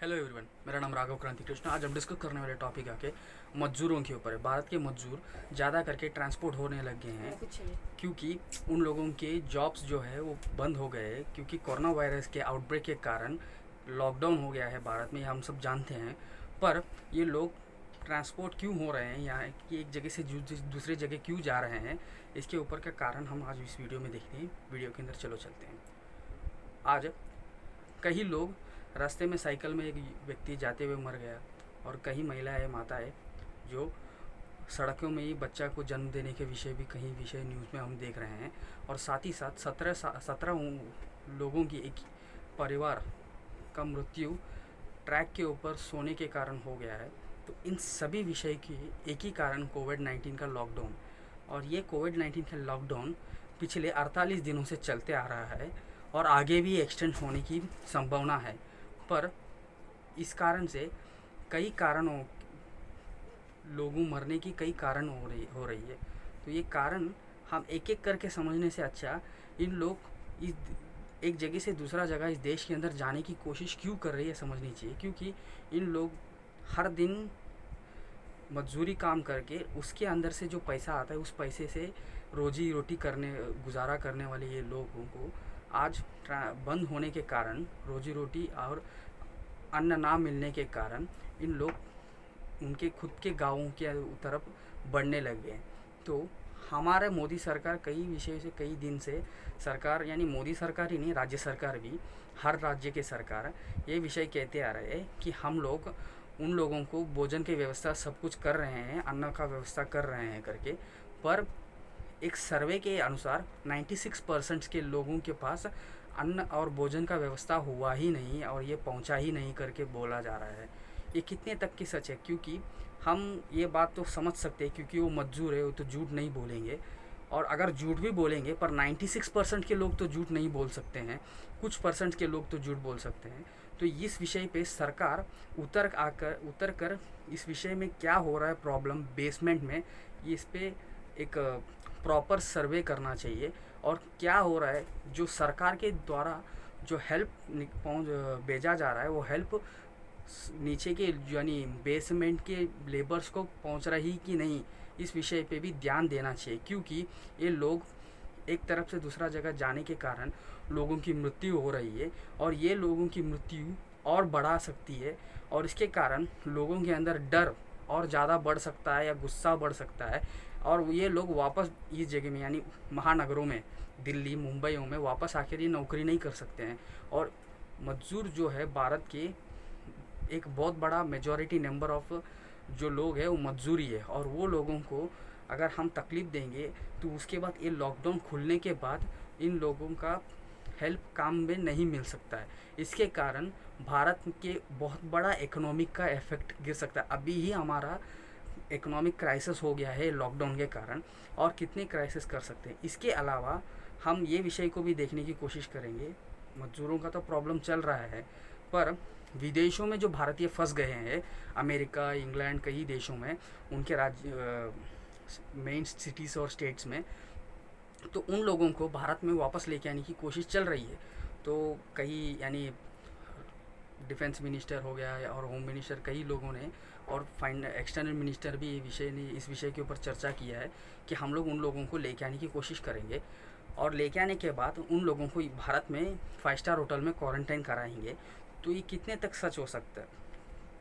Hello everyone, मेरा नाम राघव क्रांति कृष्ण। आज हम डिस्कस करने वाले टॉपिक आके मजदूरों के ऊपर है। भारत के मजदूर ज़्यादा करके ट्रांसपोर्ट होने लग गए हैं क्योंकि उन लोगों के जॉब्स जो है वो बंद हो गए हैं क्योंकि कोरोना वायरस के आउटब्रेक के कारण लॉकडाउन हो गया है भारत में, हम सब जानते हैं। पर ये लोग ट्रांसपोर्ट क्यों हो रहे हैं, यहाँ कि एक जगह से दूसरे जगह क्यों जा रहे हैं, इसके ऊपर का कारण हम आज इस वीडियो में देखते हैं। वीडियो के अंदर चलो चलते हैं। आज कई लोग रास्ते में साइकिल में एक व्यक्ति जाते हुए मर गया और कई महिलाएं माताएं जो सड़कों में ही बच्चा को जन्म देने के विषय भी कहीं विषय न्यूज़ में हम देख रहे हैं। और साथ ही साथ 17 लोगों की एक परिवार का मृत्यु ट्रैक के ऊपर सोने के कारण हो गया है। तो इन सभी विषय की एक ही कारण कोविड-19 का लॉकडाउन, और ये कोविड-19 का लॉकडाउन पिछले 48 दिनों से चलते आ रहा है और आगे भी एक्सटेंड होने की संभावना है। पर इस कारण से कई कारणों लोगों मरने की कई कारण हो रही है। तो ये कारण हम एक एक करके समझने से अच्छा इन लोग इस एक जगह से दूसरा जगह इस देश के अंदर जाने की कोशिश क्यों कर रही है समझनी चाहिए। क्योंकि इन लोग हर दिन मजदूरी काम करके उसके अंदर से जो पैसा आता है उस पैसे से रोजी रोटी गुजारा करने वाले ये लोगों को आज बंद होने के कारण, रोजी रोटी और अन्न ना मिलने के कारण इन लोग उनके खुद के गाँवों के तरफ बढ़ने लग गए। तो हमारे मोदी सरकार कई विषय से कई दिन से सरकार, यानी मोदी सरकार ही नहीं, राज्य सरकार भी, हर राज्य के सरकार ये विषय कहते आ रहे हैं कि हम लोग उन लोगों को भोजन की व्यवस्था सब कुछ कर रहे हैं, अन्न का व्यवस्था कर रहे हैं करके। पर एक सर्वे के अनुसार 96% के लोगों के पास अन्न और भोजन का व्यवस्था हुआ ही नहीं और ये पहुंचा ही नहीं करके बोला जा रहा है। ये कितने तक की सच है? क्योंकि हम ये बात तो समझ सकते हैं क्योंकि वो मजदूर है, वो तो झूठ नहीं बोलेंगे। और अगर झूठ भी बोलेंगे पर 96% के लोग तो झूठ नहीं बोल सकते हैं, कुछ परसेंट के लोग तो झूठ बोल सकते हैं। तो इस विषय पे सरकार उतर कर इस विषय में क्या हो रहा है प्रॉब्लम बेसमेंट में, इस पे एक प्रॉपर सर्वे करना चाहिए। और क्या हो रहा है जो सरकार के द्वारा जो हेल्प भेजा जा रहा है वो हेल्प नीचे के यानी बेसमेंट के लेबर्स को पहुंच रही कि नहीं, इस विषय पे भी ध्यान देना चाहिए। क्योंकि ये लोग एक तरफ से दूसरा जगह जाने के कारण लोगों की मृत्यु हो रही है और ये लोगों की मृत्यु और बढ़ा सकती है और इसके कारण लोगों के अंदर डर और ज़्यादा बढ़ सकता है या गुस्सा बढ़ सकता है और ये लोग वापस इस जगह में यानी महानगरों में, दिल्ली मुंबईयों में वापस आकर ये नौकरी नहीं कर सकते हैं। और मजदूर जो है भारत के एक बहुत बड़ा मेजॉरिटी नंबर ऑफ जो लोग हैं वो मजदूरी है और वो लोगों को अगर हम तकलीफ़ देंगे तो उसके बाद ये लॉकडाउन खुलने के बाद इन लोगों का हेल्प काम में नहीं मिल सकता है। इसके कारण भारत के बहुत बड़ा इकोनॉमिक का इफेक्ट गिर सकता है। अभी ही हमारा इकोनॉमिक क्राइसिस हो गया है लॉकडाउन के कारण और कितने क्राइसिस कर सकते हैं। इसके अलावा हम ये विषय को भी देखने की कोशिश करेंगे। मजदूरों का तो प्रॉब्लम चल रहा है पर विदेशों में जो भारतीय फंस गए हैं, अमेरिका, इंग्लैंड, कई देशों में, उनके राज्य मेन सिटीज़ और स्टेट्स में, तो उन लोगों को भारत में वापस लेके आने की कोशिश चल रही है। तो कई यानी डिफेंस मिनिस्टर हो गया और होम मिनिस्टर, कई लोगों ने और एक्सटर्नल मिनिस्टर भी इस विषय के ऊपर चर्चा किया है कि हम लोग उन लोगों को लेके आने की कोशिश करेंगे और लेके आने के बाद उन लोगों को भारत में 5 स्टार होटल में क्वारंटाइन कराएंगे। तो ये कितने तक सच हो सकता है,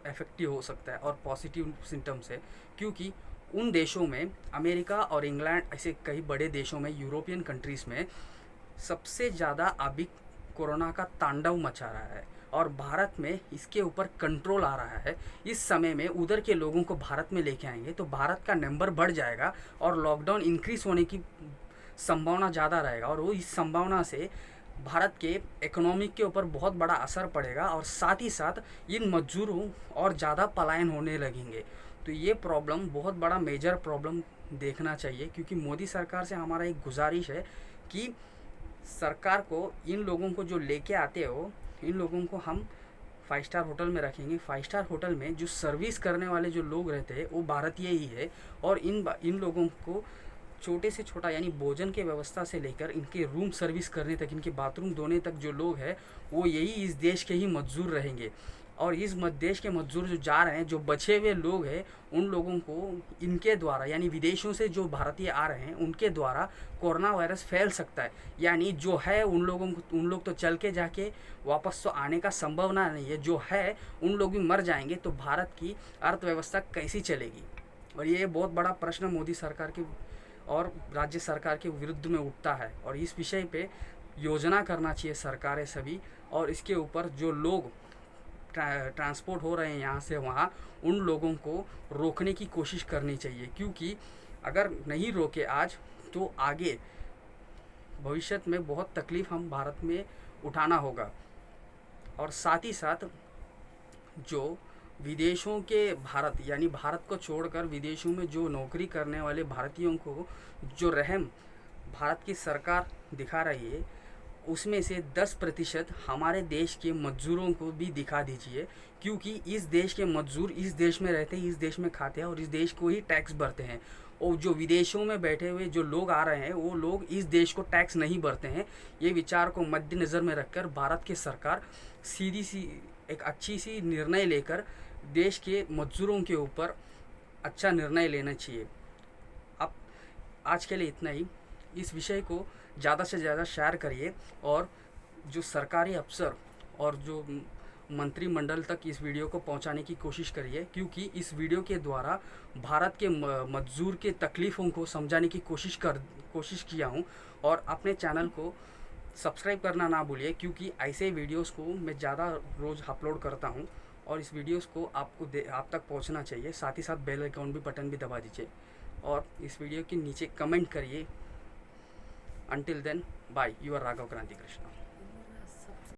इफेक्टिव हो सकता है और पॉजिटिव सिम्टम्स है? क्योंकि उन देशों में, अमेरिका और इंग्लैंड, ऐसे कई बड़े देशों में, यूरोपियन कंट्रीज़ में सबसे ज़्यादा अभी कोरोना का तांडव मचा रहा है और भारत में इसके ऊपर कंट्रोल आ रहा है। इस समय में उधर के लोगों को भारत में लेके आएंगे तो भारत का नंबर बढ़ जाएगा और लॉकडाउन इंक्रीज होने की संभावना ज़्यादा रहेगा और वो इस संभावना से भारत के इकोनॉमिक के ऊपर बहुत बड़ा असर पड़ेगा और साथ ही साथ इन मजदूरों और ज़्यादा पलायन होने लगेंगे। तो ये प्रॉब्लम बहुत बड़ा मेजर प्रॉब्लम देखना चाहिए। क्योंकि मोदी सरकार से हमारा एक गुजारिश है कि सरकार को इन लोगों को जो लेके आते हो, इन लोगों को हम 5 स्टार होटल में रखेंगे। 5 स्टार होटल में जो सर्विस करने वाले जो लोग रहते हैं वो भारतीय ही है और इन लोगों को छोटे से छोटा यानी भोजन के व्यवस्था से लेकर इनके रूम सर्विस करने तक, इनके बाथरूम धोने तक जो लोग हैं वो यही इस देश के ही मजदूर रहेंगे। और इस देश के मजदूर जो जा रहे हैं, जो बचे हुए लोग हैं, उन लोगों को इनके द्वारा यानी विदेशों से जो भारतीय आ रहे हैं उनके द्वारा कोरोना वायरस फैल सकता है। यानी जो है उन लोग तो चल के जाके वापस तो आने का संभावना नहीं है, जो है उन लोग भी मर जाएंगे, तो भारत की अर्थव्यवस्था कैसी चलेगी। और ये बहुत बड़ा प्रश्न मोदी सरकार की और राज्य सरकार के विरुद्ध में उठता है, और इस विषय पे योजना करना चाहिए सरकारें सभी, और इसके ऊपर जो लोग ट्रांसपोर्ट हो रहे हैं यहाँ से वहाँ, उन लोगों को रोकने की कोशिश करनी चाहिए, क्योंकि अगर नहीं रोके आज तो आगे भविष्य में बहुत तकलीफ हम भारत में उठाना होगा। और साथ ही साथ जो विदेशों के भारत यानी भारत को छोड़कर विदेशों में जो नौकरी करने वाले भारतीयों को जो रहम भारत की सरकार दिखा रही है, उसमें से 10% हमारे देश के मजदूरों को भी दिखा दीजिए, क्योंकि इस देश के मजदूर इस देश में रहते हैं, इस देश में खाते हैं और इस देश को ही टैक्स भरते हैं। और जो विदेशों में बैठे हुए जो लोग आ रहे हैं वो लोग इस देश को टैक्स नहीं भरते हैं। ये विचार को मद्देनज़र में रखकर भारत की सरकार सीधी सी एक अच्छी सी निर्णय लेकर देश के मजदूरों के ऊपर अच्छा निर्णय लेना चाहिए। अब आज के लिए इतना ही। इस विषय को ज़्यादा से ज़्यादा शेयर करिए और जो सरकारी अफसर और जो मंत्रिमंडल तक इस वीडियो को पहुंचाने की कोशिश करिए, क्योंकि इस वीडियो के द्वारा भारत के मजदूर के तकलीफ़ों को समझाने की कोशिश किया हूं। और अपने चैनल को सब्सक्राइब करना ना भूलिए, क्योंकि ऐसे वीडियोस को मैं ज़्यादा रोज़ अपलोड करता हूं और इस वीडियोस को आप तक पहुंचना चाहिए। साथ ही साथ बेल आइकॉन भी बटन भी दबा दीजिए और इस वीडियो के नीचे कमेंट करिए। Until then, bye. Your Raghav Kranti Krishna.